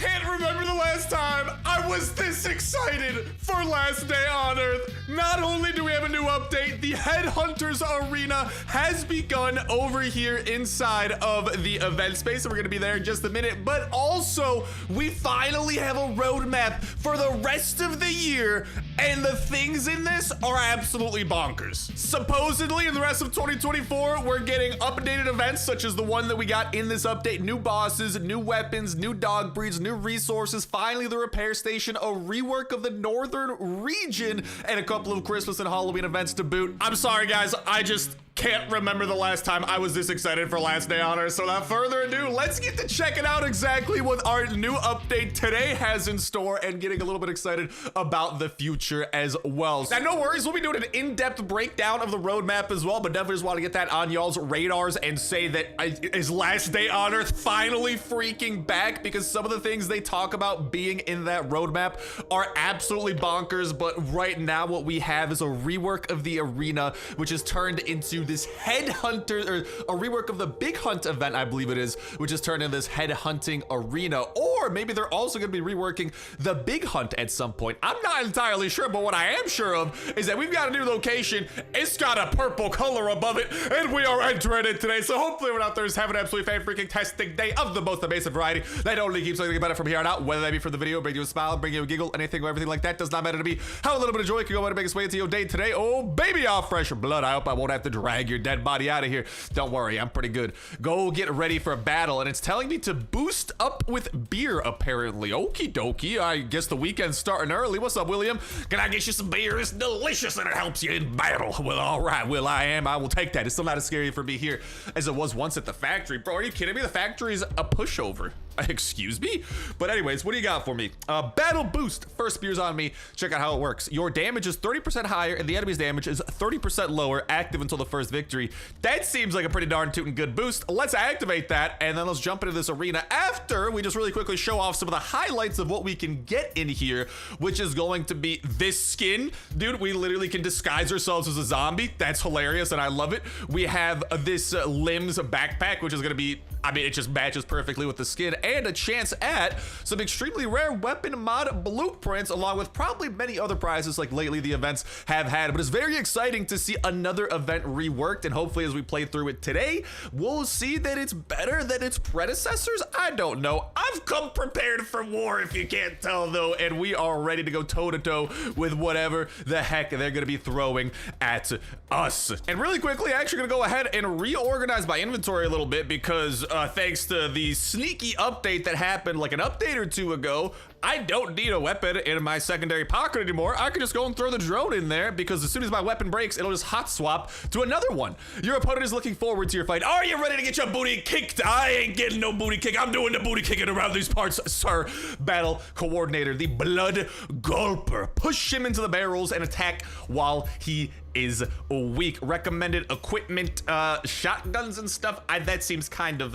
can't remember the last time I was this excited for Last Day on Earth. Not only do we have a new update, the Headhunters Arena has begun over here inside of the event space, and we're gonna be there in just a minute, but also we finally have a roadmap for the rest of the year, and the things in this are absolutely bonkers. Supposedly, in the rest of 2024, we're getting updated events such as the one that we got in this update, new bosses, new weapons, new dog breeds, new resources, finally the repair station, a rework of the northern region, and a couple of Christmas and Halloween events to boot. I'm sorry guys, I just can't remember the last time I was this excited for Last Day on Earth. So without further ado, let's get to checking out exactly what our new update today has in store and getting a little bit excited about the future as well. Now, no worries, we'll be doing an in-depth breakdown of the roadmap as well, but definitely just want to get that on y'all's radars and say that is Last Day on Earth finally freaking back, because some of the things they talk about being in that roadmap are absolutely bonkers, but right now what we have is a rework of the arena, which is turned into this headhunter, or a rework of the Big Hunt event, I believe it is, which is turned into this head hunting arena. Or maybe they're also going to be reworking the Big Hunt at some point. I'm not entirely sure, but what I am sure of is that we've got a new location. It's got a purple color above it, and we are entering it today. So hopefully everyone out there is having an absolutely fan-freaking-tastic day of the most amazing variety that only keeps getting better from here on out, whether that be for the video, bring you a smile, bring you a giggle, anything or everything like that does not matter to me. How a little bit of joy can go ahead and make its way into your day today. Oh, baby, all fresh blood. I hope I won't have to drag your dead body out of here. Don't worry, I'm pretty good. Go get ready for a battle, and it's telling me to boost up with beer, apparently. Okie dokie, I guess the weekend's starting early. What's up, William? Can I get you some beer? It's delicious and it helps you in battle. Well, all right, Will, I will take that. It's still not as scary for me here as it was once at the factory. Bro, are you kidding me? The factory's a pushover. Excuse me? But anyways, what do you got for me? Battle boost. First beer's on me. Check out how it works. Your damage is 30% higher and the enemy's damage is 30% lower, active until the first victory. That seems like a pretty darn tootin' good boost. Let's activate that, and then let's jump into this arena after we just really quickly show off some of the highlights of what we can get in here, which is going to be this skin. Dude, we literally can disguise ourselves as a zombie. That's hilarious, and I love it. We have this limbs backpack, which is gonna be, I mean, it just matches perfectly with the skin, and a chance at some extremely rare weapon mod blueprints, along with probably many other prizes like lately the events have had. But it's very exciting to see another event reworked, and hopefully as we play through it today, we'll see that it's better than its predecessors. I don't know. I've come prepared for war, if you can't tell, though, and we are ready to go toe-to-toe with whatever the heck they're gonna be throwing at us. And really quickly, I'm actually gonna go ahead and reorganize my inventory a little bit, because thanks to the sneaky update that happened like an update or two ago, I don't need a weapon in my secondary pocket anymore. I can just go and throw the drone in there, because as soon as my weapon breaks, it'll just hot swap to another one. Your opponent is looking forward to your fight. Are you ready to get your booty kicked? I ain't getting no booty kick. I'm doing the booty kicking around these parts, sir. Battle coordinator, the blood Gulper. Push him into the barrels and attack while he is weak. Recommended equipment, shotguns and stuff. That seems kind of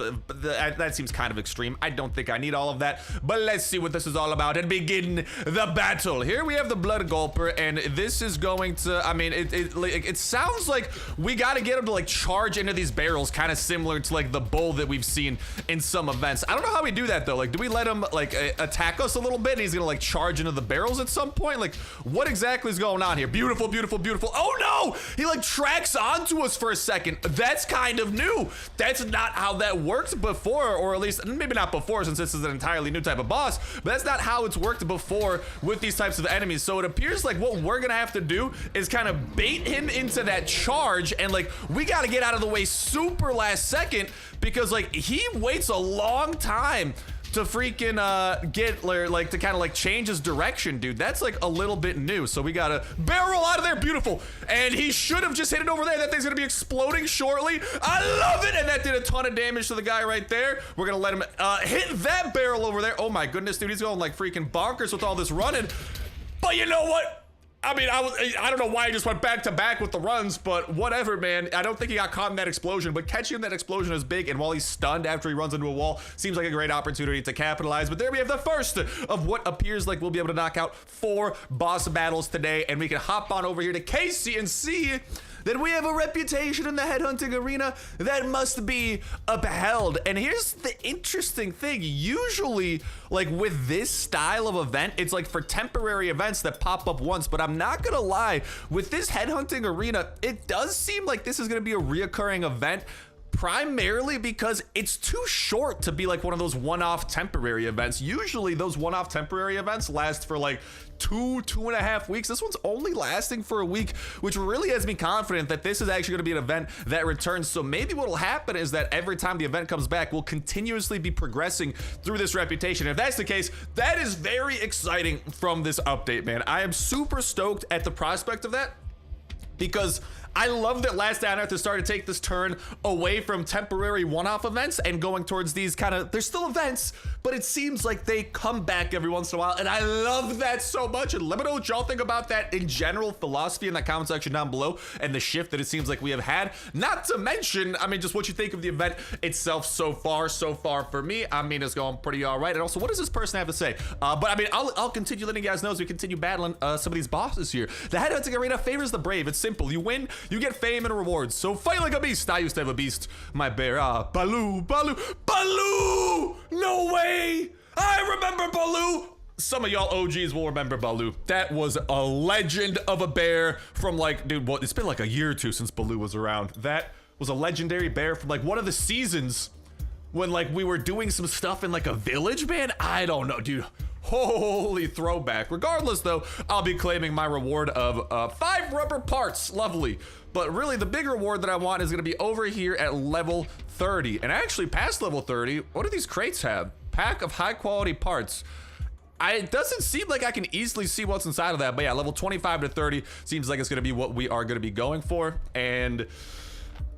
extreme. I don't think I need all of that, but let's see what this is all about and begin the battle. Here we have the blood Gulper, and this is going to, I mean, it sounds like we got to get him to like charge into these barrels, kind of similar to like the bull that we've seen in some events. I don't know how we do that though. Like, do we let him like attack us a little bit and he's gonna like charge into the barrels at some point? Like, what exactly is going on here? Beautiful, beautiful, beautiful. Oh no! He like tracks onto us for a second. That's kind of new. That's not how that worked before, or at least maybe not before, since this is an entirely new type of boss, but that's not how it's worked before with these types of enemies. So it appears like what we're gonna have to do is kind of bait him into that charge, and like we gotta get out of the way super last second, because like he waits a long time to freaking get like to kind of like change his direction, dude. That's like a little bit new. So we gotta barrel out of there. Beautiful. And he should have just hit it over there. That thing's gonna be exploding shortly. I love it. And that did a ton of damage to the guy right there. We're gonna let him hit that barrel over there. Oh my goodness, dude, he's going like freaking bonkers with all this running. But you know what? I mean, I don't know why I just went back to back with the runs, but whatever, man. I don't think he got caught in that explosion, but catching that explosion is big, and while he's stunned after he runs into a wall, seems like a great opportunity to capitalize. But there we have the first of what appears like we'll be able to knock out 4 boss battles today, and we can hop on over here to Casey and see that we have a reputation in the headhunting arena that must be upheld. And here's the interesting thing. Usually, like with this style of event, it's like for temporary events that pop up once, but I'm not gonna lie, with this headhunting arena, it does seem like this is gonna be a reoccurring event, primarily because it's too short to be like one of those one-off temporary events. Usually those one-off temporary events last for like 2.5 weeks. This one's only lasting for a week, which really has me confident that this is actually going to be an event that returns. So maybe what'll happen is that every time the event comes back, we'll continuously be progressing through this reputation. If that's the case, that is very exciting from this update, man. I am super stoked at the prospect of that, because I love that Last Day on Earth is starting to take this turn away from temporary one-off events and going towards these kind of, they're still events, but it seems like they come back every once in a while, and I love that so much. And let me know what y'all think about that in general philosophy in the comment section down below, and the shift that it seems like we have had. Not to mention, I mean, just what you think of the event itself so far. So far for me, I mean, it's going pretty all right. And also, what does this person have to say? But I mean, I'll continue letting you guys know as we continue battling some of these bosses here. The headhunting arena favors the brave. It's simple. You win, you get fame and rewards. So fight like a beast. I used to have a beast, my bear. Baloo, Baloo, Baloo! No way! I remember Baloo! Some of y'all OGs will remember Baloo. That was a legend of a bear from like, dude, what? It's been like a year or two since Baloo was around. That was a legendary bear from like one of the seasons when like we were doing some stuff in like a village, man. I don't know, dude. Holy throwback. Regardless though, I'll be claiming my reward of 5 rubber parts. Lovely. But really the big reward that I want is gonna be over here at level 30. And actually past level 30, what do these crates have? Pack of high quality parts. It doesn't seem like I can easily see what's inside of that, but yeah, level 25 to 30 seems like it's gonna be what we are gonna be going for. And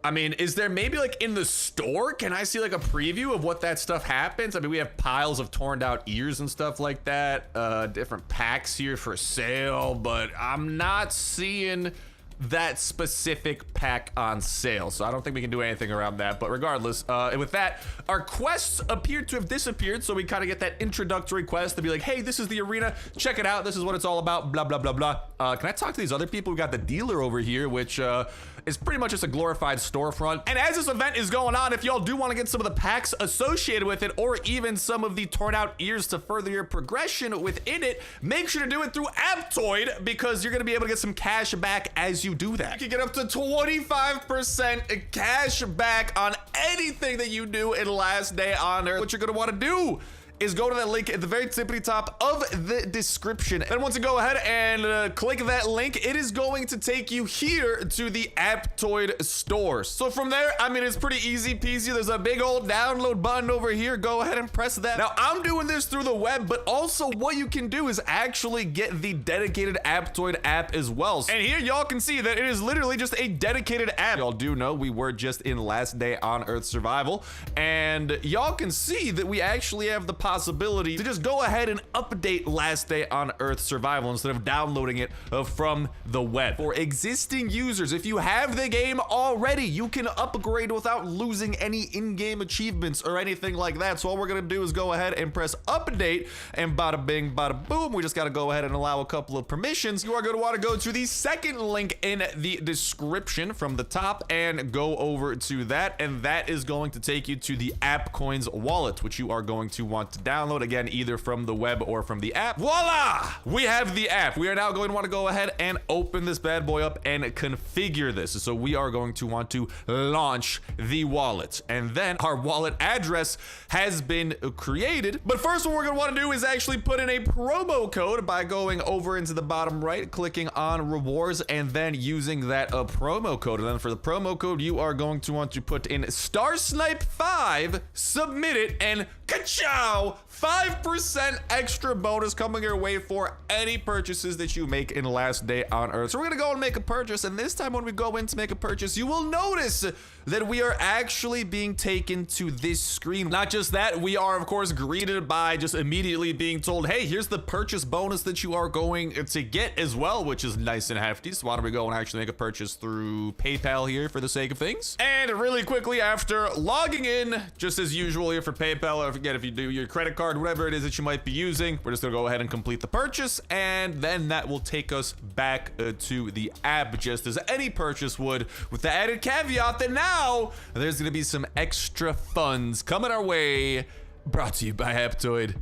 I mean, is there maybe like in the store, can I see like a preview of what that stuff happens? I mean, we have piles of torn out ears and stuff like that, different packs here for sale, but I'm not seeing that specific pack on sale, so I don't think we can do anything around that. But regardless, and with that, our quests appear to have disappeared, so we kind of get that introductory quest to be like, hey, this is the arena, check it out, this is what it's all about, blah blah blah blah. Can I talk to these other people? We got the dealer over here, which is pretty much just a glorified storefront. And as this event is going on, if y'all do want to get some of the packs associated with it, or even some of the torn out ears to further your progression within it, make sure to do it through Apptoid, because you're gonna be able to get some cash back as you do that. You can get up to 25% cash back on anything that you do in Last Day on Earth. What you're gonna want to do is go to that link at the very tippity top of the description. And once you go ahead and click that link, it is going to take you here to the Apptoid store. So from there, I mean, it's pretty easy peasy. There's a big old download button over here. Go ahead and press that. Now, I'm doing this through the web, but also what you can do is actually get the dedicated Apptoid app as well. And here y'all can see that it is literally just a dedicated app. Y'all do know we were just in Last Day on Earth survival, and y'all can see that we actually have the possibility to just go ahead and update Last Day on Earth survival instead of downloading it from the web. For existing users, if you have the game already, you can upgrade without losing any in-game achievements or anything like that. So all we're gonna do is go ahead and press update, and bada bing, bada boom, we just gotta go ahead and allow a couple of permissions. You are gonna wanna go to the second link in the description from the top and go over to that, and that is going to take you to the AppCoins wallet, which you are going to want to download, again, either from the web or from the app. Voila! We have the app. We are now going to want to go ahead and open this bad boy up and configure this. So we are going to want to launch the wallet, and then our wallet address has been created. But first, what we're going to want to do is actually put in a promo code by going over into the bottom right, clicking on rewards, and then using that promo code. And then for the promo code, you are going to want to put in Starsnipe 5, submit it, and ka-chow! 5% extra bonus coming your way for any purchases that you make in Last Day on Earth. So we're gonna go and make a purchase, and this time when we go in to make a purchase, you will notice that we are actually being taken to this screen. Not just that, we are of course greeted by just immediately being told, hey, here's the purchase bonus that you are going to get as well, which is nice and hefty. So why don't we go and actually make a purchase through PayPal here for the sake of things. And really quickly after logging in, just as usual here for PayPal, or again, if you do your credit card, whatever it is that you might be using, we're just gonna go ahead and complete the purchase, and then that will take us back to the app just as any purchase would, with the added caveat that now there's gonna be some extra funds coming our way, brought to you by Apptoid.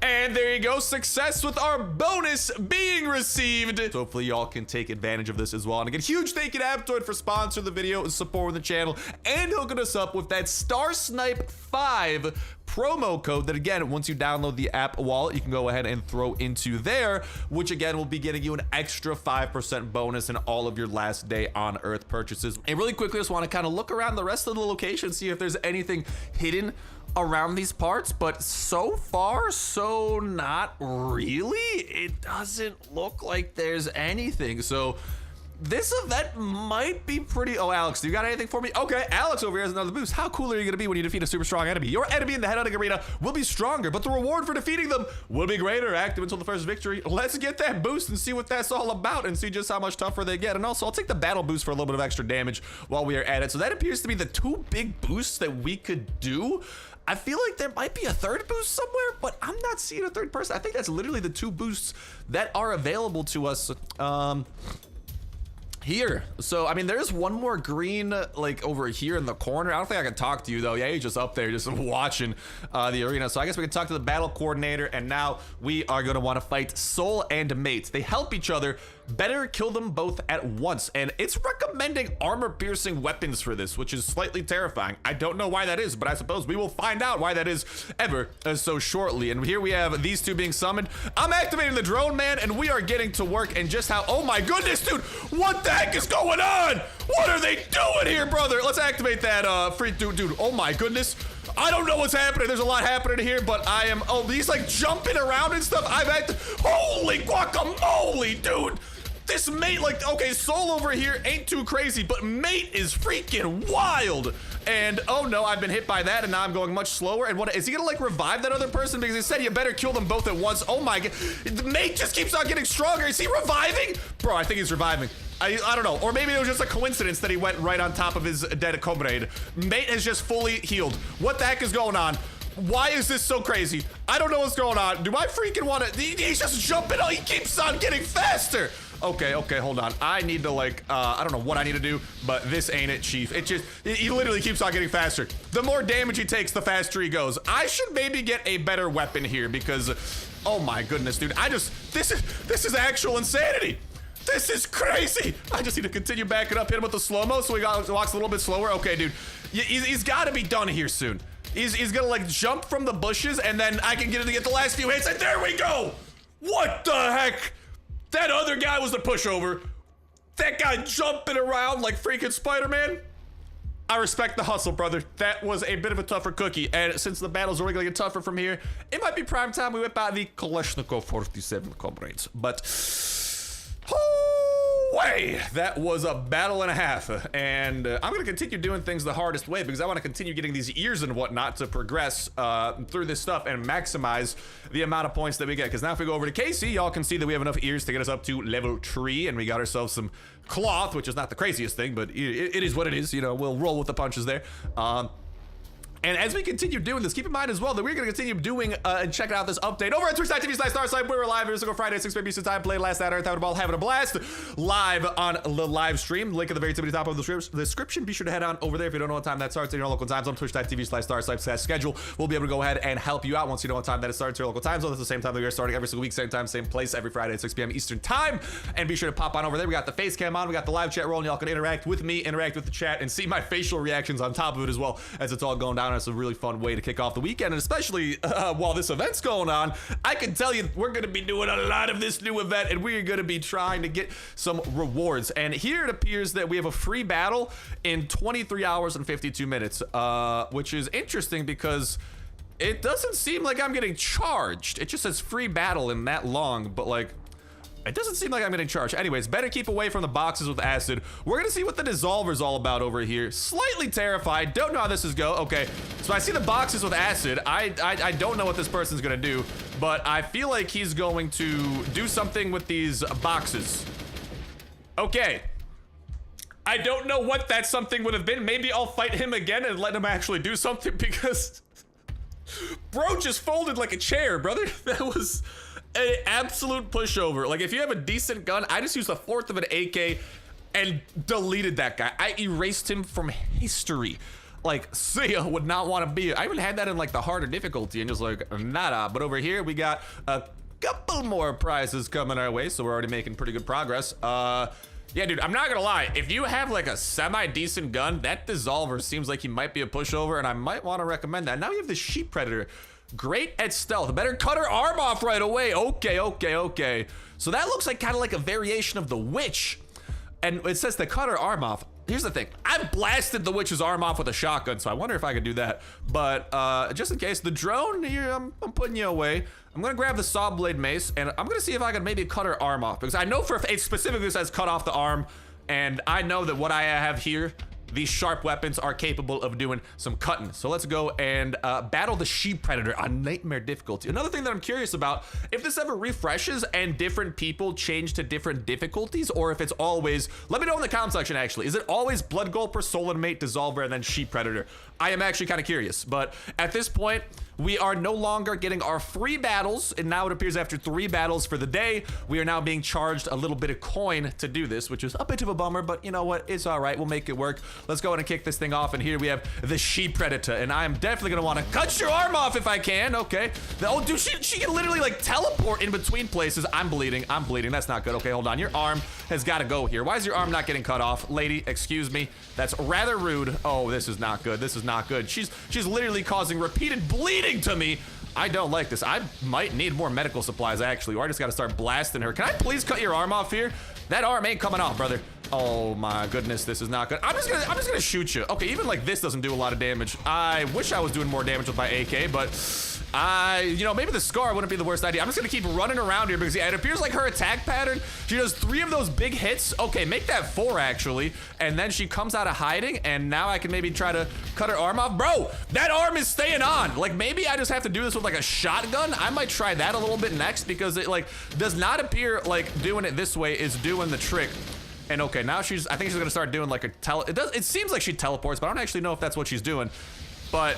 And there you go, success with our bonus being received. So hopefully y'all can take advantage of this as well. And again, huge thank you to Apptoid for sponsoring the video and supporting the channel and hooking us up with that Starsnipe 5 promo code that, again, once you download the app wallet, you can go ahead and throw into there, which again will be getting you an extra 5% bonus in all of your last day on Earth purchases. And really quickly, just want to kind of look around the rest of the location, see if there's anything hidden around these parts, but so far, so not really. It doesn't look like there's anything. So this event might be pretty... Oh, Alex, do you got anything for me? Okay, Alex over here has another boost. How cool are you going to be when you defeat a super strong enemy? Your enemy in the head-hunting arena will be stronger, but the reward for defeating them will be greater. Active until the first victory. Let's get that boost and see what that's all about and see just how much tougher they get. And also, I'll take the battle boost for a little bit of extra damage while we are at it. So that appears to be the two big boosts that we could do. I feel like there might be a third boost somewhere, but I'm not seeing a third person. I think that's literally the two boosts that are available to us here. So, I mean, there's one more green, like, over here in the corner. I don't think I can talk to you, though. Yeah, you're just up there, just watching the arena. So I guess we can talk to the battle coordinator, and now we are going to want to fight Soul and Mate. They help each other. Better kill them both at once, and it's recommending armor-piercing weapons for this, which is slightly terrifying. I don't know why that is, but I suppose we will find out why that is ever so shortly. And here we have these two being summoned. I'm activating the drone, man, and we are getting to work. And just how... Oh my goodness, dude! What the heck is going on? What are they doing here, brother? Let's activate that free dude. Oh my goodness. I don't know what's happening. There's a lot happening here, but I am... Oh, he's like jumping around and stuff. Holy guacamole, dude! This Mate, like, okay, Soul over here ain't too crazy, but Mate is freaking wild. And oh no, I've been hit by that, and now I'm going much slower. And what is he gonna like revive that other person? Because he said you better kill them both at once. Oh my god, the Mate just keeps on getting stronger. Is he reviving? Bro, I think he's reviving. I don't know, or maybe it was just a coincidence that he went right on top of his dead comrade. Mate has just fully healed. What the heck is going on? Why is this so crazy? I don't know what's going on. Do I freaking want to? He's just jumping. Oh, he keeps on getting faster. Okay, hold on. I need to like, I don't know what I need to do, but this ain't it, Chief. He literally keeps on getting faster. The more damage he takes, the faster he goes. I should maybe get a better weapon here because, oh my goodness, dude. This is actual insanity. This is crazy. I just need to continue backing up, hit him with the slow-mo so he walks a little bit slower. Okay, dude, he's got to be done here soon. He's gonna like jump from the bushes and then I can get the last few hits and there we go. What the heck? That other guy was the pushover. That guy jumping around like freaking Spider-Man. I respect the hustle, brother. That was a bit of a tougher cookie. And since the battles are gonna get tougher from here, it might be prime time we whip out the Kalashnikov 47 comrades. But, way, that was a battle and a half. And I'm gonna continue doing things the hardest way because I want to continue getting these ears and whatnot to progress through this stuff and maximize the amount of points that we get. Because now if we go over to Casey, y'all can see that we have enough ears to get us up to level 3, and we got ourselves some cloth, which is not the craziest thing, but it is what it is. You know, we'll roll with the punches there. And as we continue doing this, keep in mind as well that we're going to continue doing and checking out this update over at twitch.tv/Starsnipe. We're live every single Friday at 6 p.m. Eastern time. Played last night, Earth, having a blast live on the live stream. Link at the very top of the description. Be sure to head on over there if you don't know what time that starts in your local time zone. Twitch.tv/Starsnipe/schedule. We'll be able to go ahead and help you out once you know what time that it starts in your local time zone. That's the same time that we are starting every single week, same time, same place, every Friday at 6 p.m. Eastern time. And be sure to pop on over there. We got the face cam on. We got the live chat rolling. Y'all can interact with me, interact with the chat, and see my facial reactions on top of it as well as it's all going down. It's a really fun way to kick off the weekend, and especially while this event's going on, I can tell you we're going to be doing a lot of this new event, and we're going to be trying to get some rewards. And here it appears that we have a free battle in 23 hours and 52 minutes, which is interesting because it doesn't seem like I'm getting charged. It just says free battle in that long, but like, It doesn't seem like I'm getting charged. Anyways, better keep away from the boxes with acid. We're gonna see what the dissolver's all about over here. Slightly terrified, don't know how this is go. Okay, so I see the boxes with acid. I don't know what this person's gonna do, but I feel like he's going to do something with these boxes. Okay. I don't know what that something would have been. Maybe I'll fight him again and let him actually do something because bro just folded like a chair, brother. That was an absolute pushover. Like, if you have a decent gun, I just used a fourth of an AK and deleted that guy. I erased him from history. Like, Sia would not want to be. I even had that in like the harder difficulty and just like, nada. But over here, we got a couple more prizes coming our way, so we're already making pretty good progress. Yeah, dude, I'm not gonna lie. If you have like a semi-decent gun, that dissolver seems like he might be a pushover, and I might want to recommend that. Now you have the sheep predator. Great at stealth. Better cut her arm off right away. Okay. So that looks like kind of like a variation of the witch. And it says to cut her arm off. Here's the thing. I blasted the witch's arm off with a shotgun, so I wonder if I could do that. But just in case, the drone here, I'm putting you away. I'm gonna grab the saw blade mace, and I'm gonna see if I can maybe cut her arm off, because I know it specifically says cut off the arm, and I know that what I have here, these sharp weapons are capable of doing some cutting. So let's go and battle the sheep predator on nightmare difficulty. Another thing that I'm curious about, if this ever refreshes and different people change to different difficulties, or if it's always, let me know in the comment section actually, is it always blood gulper, soul mate, dissolver, and then sheep predator? I am actually kind of curious, but at this point, we are no longer getting our free battles, and now it appears after 3 battles for the day, we are now being charged a little bit of coin to do this, which is a bit of a bummer, but you know what? It's all right. We'll make it work. Let's go ahead and kick this thing off, and here we have the sheep predator, and I am definitely gonna want to cut your arm off if I can. Okay. Oh, dude, she can literally like teleport in between places. I'm bleeding. That's not good. Okay, hold on. Your arm has got to go here. Why is your arm not getting cut off? Lady, excuse me. That's rather rude. Oh, this is not good. This is not good. She's literally causing repeated bleeding to me. I don't like this. I might need more medical supplies actually, or I just gotta start blasting her. Can I please cut your arm off here? That arm ain't coming off, brother. Oh my goodness, this is not good. I'm just gonna shoot you. Okay, even like this doesn't do a lot of damage. I wish I was doing more damage with my AK, but you know, maybe the scar wouldn't be the worst idea. I'm just gonna keep running around here because it appears like her attack pattern, she does 3 of those big hits. Okay, make that 4 actually. And then she comes out of hiding, and now I can maybe try to cut her arm off. Bro, that arm is staying on. Like, maybe I just have to do this with like a shotgun. I might try that a little bit next, because it like does not appear like doing it this way is doing the trick. And okay, now I think she's gonna start doing like it seems like she teleports, but I don't actually know if that's what she's doing. But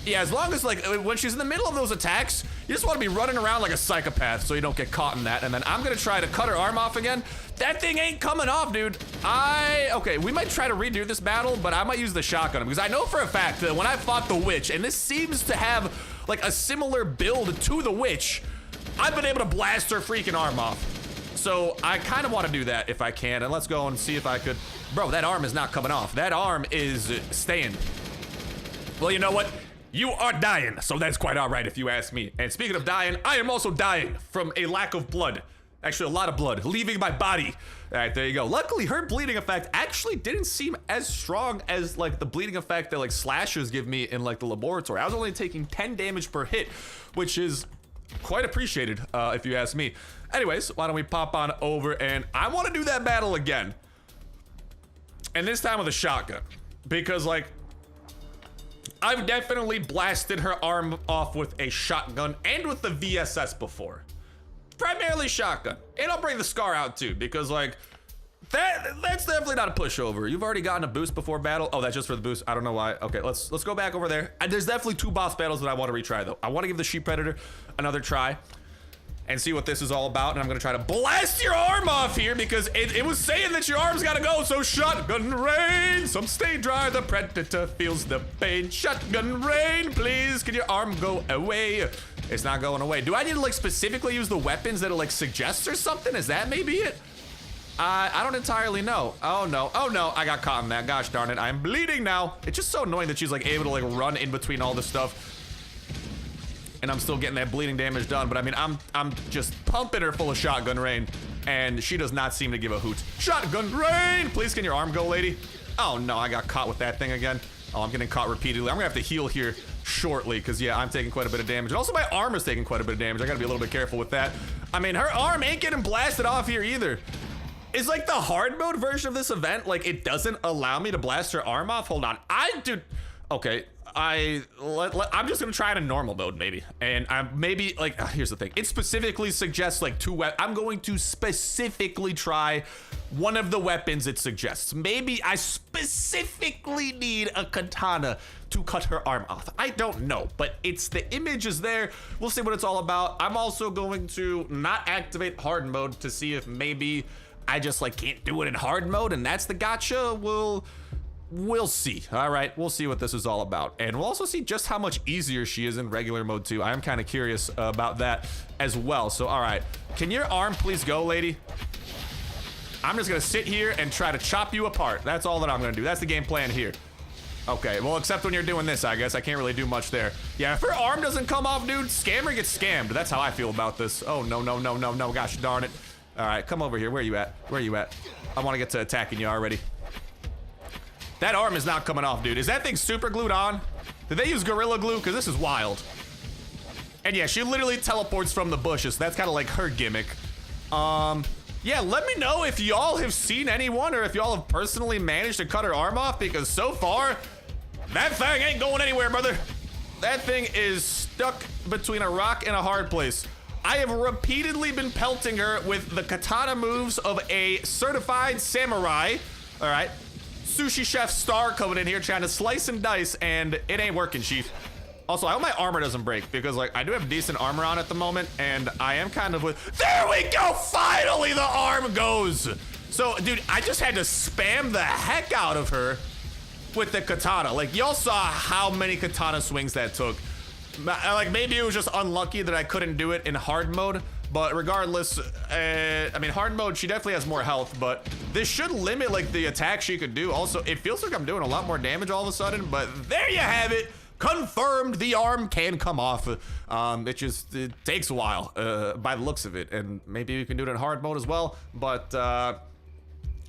yeah, as long as like when she's in the middle of those attacks, you just want to be running around like a psychopath so you don't get caught in that. And then I'm gonna try to cut her arm off again. That thing ain't coming off, dude. Okay, we might try to redo this battle, but I might use the shotgun, because I know for a fact that when I fought the witch, and this seems to have like a similar build to the witch, I've been able to blast her freaking arm off. So I kind of want to do that if I can, and let's go and see if I could. Bro, that arm is not coming off. That arm is staying. Well, you know what? You are dying, so that's quite all right if you ask me. And speaking of dying, I am also dying from a lack of blood. Actually, a lot of blood leaving my body. All right, there you go. Luckily, her bleeding effect actually didn't seem as strong as like the bleeding effect that like slashers give me in like the laboratory. I was only taking 10 damage per hit, which is quite appreciated if you ask me. Anyways, why don't we pop on over, and I want to do that battle again, and this time with a shotgun, because like I've definitely blasted her arm off with a shotgun and with the VSS before. Primarily shotgun, and I'll bring the scar out too, because like that's definitely not a pushover. You've already gotten a boost before battle. Oh, that's just for the boost. I don't know why. Okay, let's go back over there. And there's definitely 2 boss battles that I want to retry though. I want to give the sheep predator another try and see what this is all about, and I'm gonna try to blast your arm off here, because it was saying that your arm's gotta go. So shotgun rain, some stay dry, the predator feels the pain. Shotgun rain, please, can your arm go away? It's not going away. Do I need to like specifically use the weapons that it like suggests or something? Is that maybe it? I don't entirely know. Oh no, I got caught in that. Gosh darn it, I'm bleeding now. It's just so annoying that she's like able to like run in between all this stuff, and I'm still getting that bleeding damage done. But I mean, I'm just pumping her full of shotgun rain, and she does not seem to give a hoot. Shotgun rain, please, can your arm go, lady? Oh no, I got caught with that thing again. Oh, I'm getting caught repeatedly. I'm gonna have to heal here shortly, because yeah, I'm taking quite a bit of damage. And also my armor's taking quite a bit of damage. I gotta be a little bit careful with that. I mean, her arm ain't getting blasted off here either. Is like the hard mode version of this event, like it doesn't allow me to blast her arm off? Hold on, okay. I'm just gonna try it in normal mode maybe. And I'm maybe like, here's the thing. It specifically suggests like I'm going to specifically try one of the weapons it suggests. Maybe I specifically need a katana to cut her arm off. I don't know, but the image is there. We'll see what it's all about. I'm also going to not activate hard mode to see if maybe I just like can't do it in hard mode, and that's the gotcha. We'll see. All right, we'll see what this is all about, and we'll also see just how much easier she is in regular mode too. I am kind of curious about that as well. So all right, can your arm please go, lady? I'm just gonna sit here and try to chop you apart. That's all that I'm gonna do. That's the game plan here. Okay, well, except when you're doing this, I guess. I can't really do much there. Yeah, if her arm doesn't come off, dude, scammer gets scammed. That's how I feel about this. Oh, no, no, no, no, no, gosh darn it. All right, come over here. Where are you at? Where are you at? I want to get to attacking you already. That arm is not coming off, dude. Is that thing super glued on? Did they use Gorilla Glue? Because this is wild. And yeah, she literally teleports from the bushes. That's kind of like her gimmick. Yeah, let me know if y'all have seen anyone or if y'all have personally managed to cut her arm off, because so far, that thing ain't going anywhere, brother. That thing is stuck between a rock and a hard place. I have repeatedly been pelting her with the katana moves of a certified samurai. All right, sushi chef Star coming in here trying to slice and dice, and it ain't working, chief. Also, I hope my armor doesn't break, because like I do have decent armor on at the moment, and I am kind of there we go, finally the arm goes. So dude, I just had to spam the heck out of her with the katana. Like y'all saw how many katana swings that took. Like maybe it was just unlucky that I couldn't do it in hard mode, but regardless, I mean hard mode, she definitely has more health, but this should limit like the attack she could do. Also, it feels like I'm doing a lot more damage all of a sudden, but there you have it. Confirmed, the arm can come off. It takes a while by the looks of it, and maybe you can do it in hard mode as well, but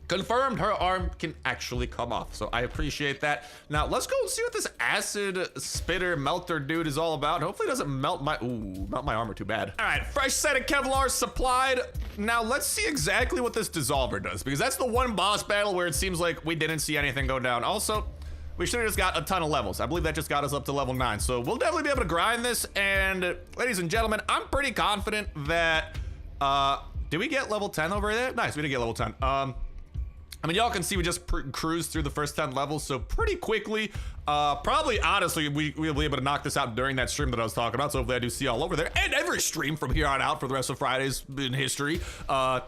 confirmed her arm can actually come off, so I appreciate that. Now let's go and see what this acid spitter melter dude is all about. Hopefully it doesn't melt my armor too bad. All right, fresh set of Kevlar supplied. Now let's see exactly what this dissolver does, because that's the one boss battle where it seems like we didn't see anything go down. Also, we should have just got a ton of levels. I believe that just got us up to level 9. So we'll definitely be able to grind this. And ladies and gentlemen, I'm pretty confident that, did we get level 10 over there? Nice, we did get level 10. I mean, y'all can see we just cruised through the first 10 levels, so pretty quickly. Probably, honestly, we'll be able to knock this out during that stream that I was talking about. So hopefully I do see y'all over there, and every stream from here on out for the rest of Fridays in history. Yeah,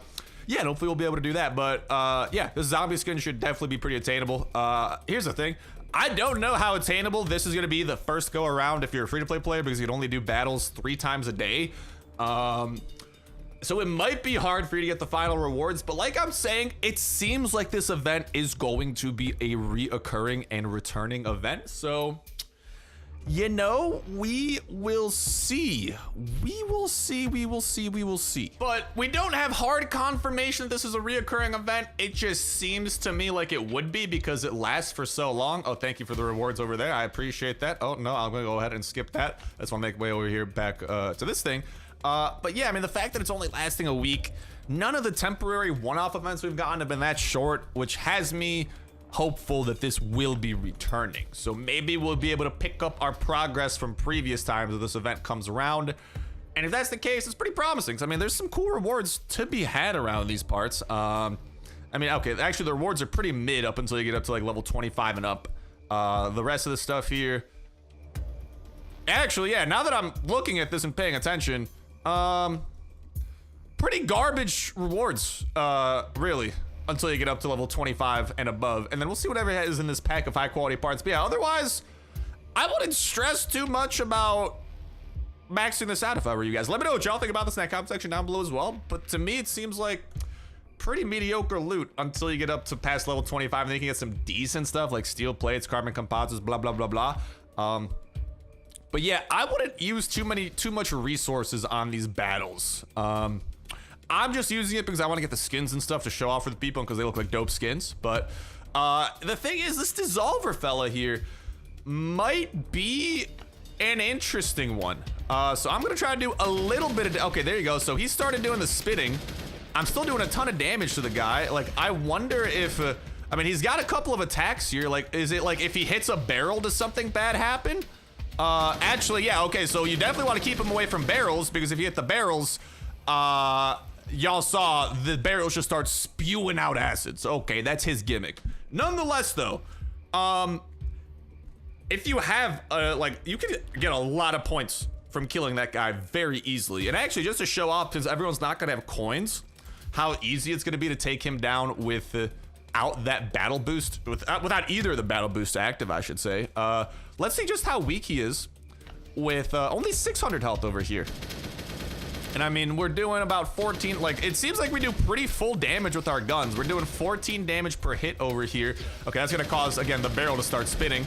and hopefully we'll be able to do that. But yeah, this zombie skin should definitely be pretty attainable. Here's the thing. I don't know how attainable this is going to be the first go around if you're a free-to-play player, because you can only do battles 3 times a day. So it might be hard for you to get the final rewards, but like I'm saying, it seems like this event is going to be a reoccurring and returning event. So, you know, we will see. We will see, we will see, we will see. But we don't have hard confirmation that this is a reoccurring event. It just seems to me like it would be because it lasts for so long. Oh, thank you for the rewards over there. I appreciate that. Oh, no, I'm gonna go ahead and skip that. That's why I make way over here back to this thing. But yeah, I mean, the fact that it's only lasting a week, none of the temporary one-off events we've gotten have been that short, which has me hopeful that this will be returning. So maybe we'll be able to pick up our progress from previous times that this event comes around. And if that's the case, it's pretty promising. I mean, there's some cool rewards to be had around these parts. I mean, okay, actually the rewards are pretty mid up until you get up to like level 25 and up. The rest of the stuff here, actually, yeah, now that I'm looking at this and paying attention, pretty garbage rewards, really, until you get up to level 25 and above. And then we'll see whatever is in this pack of high quality parts. But yeah, otherwise, I wouldn't stress too much about maxing this out if I were you guys. Let me know what y'all think about this in that comment section down below as well. But to me, it seems like pretty mediocre loot until you get up to past level 25, and then you can get some decent stuff like steel plates, carbon composites, blah, blah, blah, blah. But yeah, I wouldn't use too much resources on these battles. I'm just using it because I want to get the skins and stuff to show off for the people because they look like dope skins. But the thing is, this dissolver fella here might be an interesting one. So I'm gonna try to do a little bit of, okay, there you go. So he started doing the spitting. I'm still doing a ton of damage to the guy. Like, I wonder if, I mean, he's got a couple of attacks here. Like, is it like if he hits a barrel, does something bad happen? Actually, yeah, okay, so you definitely want to keep him away from barrels, because if you hit the barrels, y'all saw the barrels just start spewing out acids. Okay, that's his gimmick. Nonetheless, though, if you have, like, you can get a lot of points from killing that guy very easily. And actually, just to show off, since everyone's not gonna have coins, how easy it's gonna be to take him down without that battle boost, without either of the battle boosts active, I should say. Let's see just how weak he is with only 600 health over here. And I mean, we're doing about 14, like, it seems like we do pretty full damage with our guns. We're doing 14 damage per hit over here. Okay, that's gonna cause, again, the barrel to start spinning.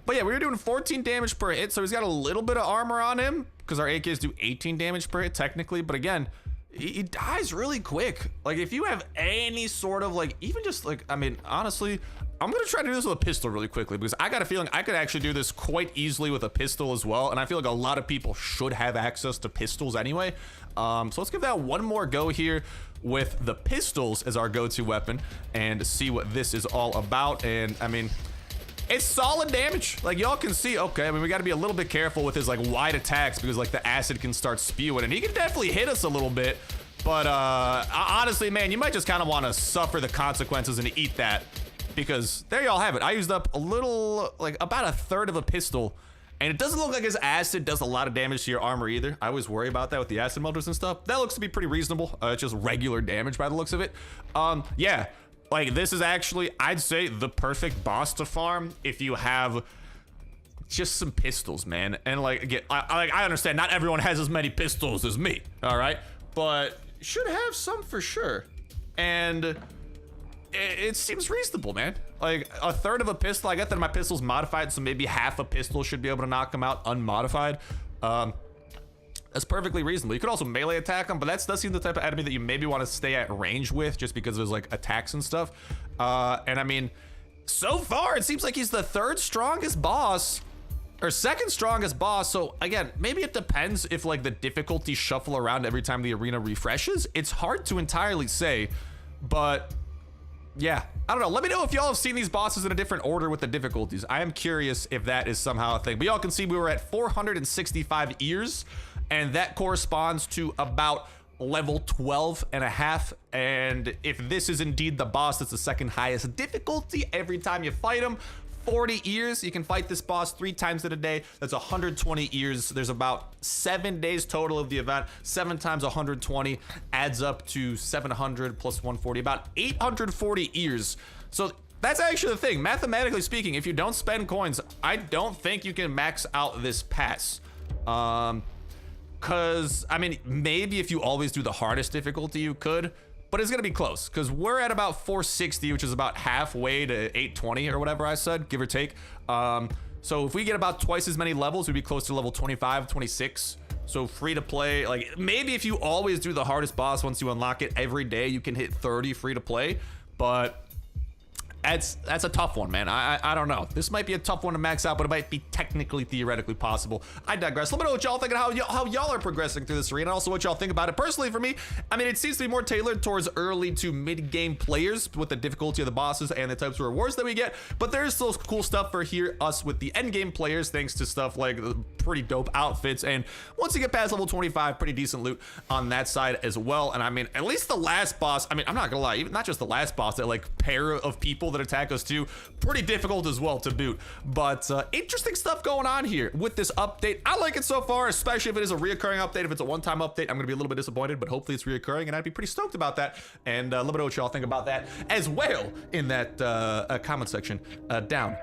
But yeah, we were doing 14 damage per hit, so he's got a little bit of armor on him, because our AKs do 18 damage per hit, technically. But again, he dies really quick. Like, if you have any sort of, like, even just, like, I mean, honestly, I'm gonna try to do this with a pistol really quickly, because I got a feeling I could actually do this quite easily with a pistol as well, and I feel like a lot of people should have access to pistols anyway. So let's give that one more go here with the pistols as our go-to weapon and see what this is all about. And I mean, it's solid damage. Like, y'all can see, okay, I mean, we got to be a little bit careful with his, like, wide attacks, because, like, the acid can start spewing, and he can definitely hit us a little bit. But honestly, man, you might just kind of want to suffer the consequences and eat that, because there y'all have it. I used up a little, like, about a third of a pistol, and it doesn't look like his acid does a lot of damage to your armor either. I always worry about that with the acid melters and stuff. That looks to be pretty reasonable. It's just regular damage by the looks of it. Yeah. Like, this is actually, I'd say, the perfect boss to farm if you have just some pistols, man. And, like, again, I understand not everyone has as many pistols as me, all right? But should have some for sure. And it seems reasonable, man. Like, a third of a pistol, I get that my pistol's modified, so maybe half a pistol should be able to knock him out unmodified. That's perfectly reasonable. You could also melee attack him, but that does seem the type of enemy that you maybe want to stay at range with, just because there's, like, attacks and stuff. And I mean, so far it seems like he's the third strongest boss, or second strongest boss. So again, maybe it depends if, like, the difficulty shuffle around every time the arena refreshes. It's hard to entirely say, but yeah, I don't know. Let me know if y'all have seen these bosses in a different order with the difficulties. I am curious if that is somehow a thing. But y'all can see we were at 465 ears, and that corresponds to about level 12 and a half. And if this is indeed the boss, that's the second highest difficulty every time you fight him. 40 ears, you can fight this boss 3 times in a day. That's 120 ears. There's about 7 days total of the event. 7 times 120 adds up to 700 plus 140, about 840 ears. So that's actually the thing. Mathematically speaking, if you don't spend coins, I don't think you can max out this pass. Cause I mean, maybe if you always do the hardest difficulty, you could, but it's gonna be close, because we're at about 460, which is about halfway to 820 or whatever I said, give or take. So if we get about twice as many levels, we'd be close to level 25, 26. So free to play, like, maybe if you always do the hardest boss, once you unlock it every day, you can hit 30 free to play. But that's a tough one, man. I don't know. This might be a tough one to max out, but it might be technically, theoretically possible. I digress. Let me know what y'all think and how y'all are progressing through this arena, and also what y'all think about it. Personally, for me, I mean, it seems to be more tailored towards early to mid-game players with the difficulty of the bosses and the types of rewards that we get, but there's still cool stuff for us with the end-game players, thanks to stuff like pretty dope outfits, and once you get past level 25, pretty decent loot on that side as well. And I mean, at least the last boss, I mean, I'm not gonna lie, even not just the last boss, that, like, pair of people that attack us too, pretty difficult as well to boot. But interesting stuff going on here with this update. I like it so far, especially if it is a reoccurring update. If it's a one-time update, I'm gonna be a little bit disappointed, but hopefully it's reoccurring, and I'd be pretty stoked about that. And let me know what y'all think about that as well in that comment section down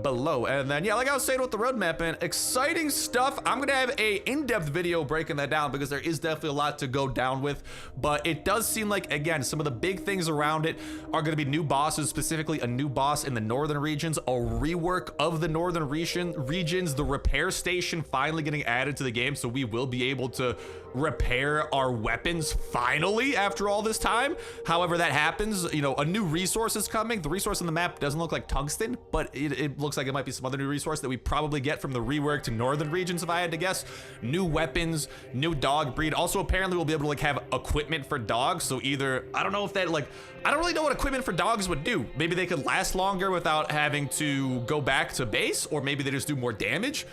below. And then, yeah, like I was saying with the roadmap, and exciting stuff. I'm gonna have a in-depth video breaking that down, because there is definitely a lot to go down with, but it does seem like, again, some of the big things around it are gonna be new bosses, specifically a new boss in the northern regions, a rework of the northern regions, the repair station finally getting added to the game, so we will be able to repair our weapons finally after all this time. However that happens, you know, a new resource is coming. The resource on the map doesn't look like tungsten, but it looks like it might be some other new resource that we probably get from the reworked northern regions, if I had to guess. New weapons, new dog breed. Also, apparently we'll be able to like have equipment for dogs. So either, I don't know if that like, I don't really know what equipment for dogs would do. Maybe they could last longer without having to go back to base, or maybe they just do more damage.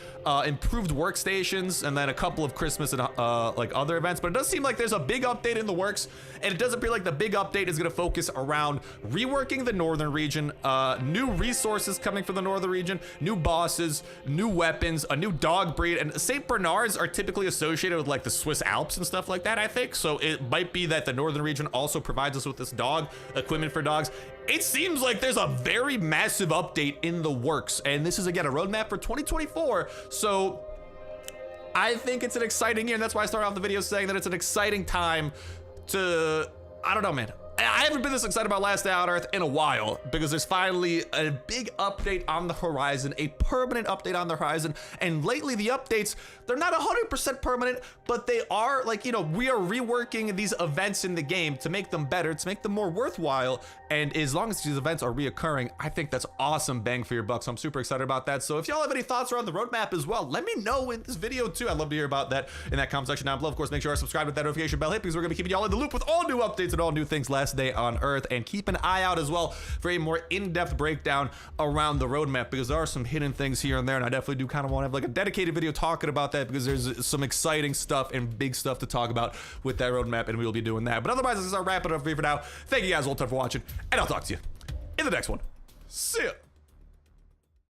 Improved workstations, and then a couple of Christmas and like other events. But it does seem like there's a big update in the works, and it does appear like the big update is going to focus around reworking the northern region, new resources coming from the northern region, new bosses, new weapons, a new dog breed. And St. Bernards are typically associated with like the Swiss Alps and stuff like that, I think. So it might be that the northern region also provides us with this dog equipment for dogs. It seems like there's a very massive update in the works, and this is again a roadmap for 2024. So I think it's an exciting year, and that's why I started off the video saying that it's an exciting time to, I don't know, man. I haven't been this excited about Last Day on Earth in a while, because there's finally a big update on the horizon, a permanent update on the horizon. And lately the updates, they're not 100% permanent, but they are like, you know, we are reworking these events in the game to make them better, to make them more worthwhile. And as long as these events are reoccurring, I think that's awesome bang for your buck. So I'm super excited about that. So if y'all have any thoughts around the roadmap as well, let me know in this video too. I'd love to hear about that in that comment section down below. Of course, make sure to subscribe with that notification bell hit, because we're gonna be keeping y'all in the loop with all new updates and all new things Last Day on Earth. And keep an eye out as well for a more in-depth breakdown around the roadmap, because there are some hidden things here and there, and I definitely do kind of want to have like a dedicated video talking about that, because there's some exciting stuff and big stuff to talk about with that roadmap, and we will be doing that. But otherwise, this is our wrap it up for you for now. Thank you guys all for watching, and I'll talk to you in the next one. See ya.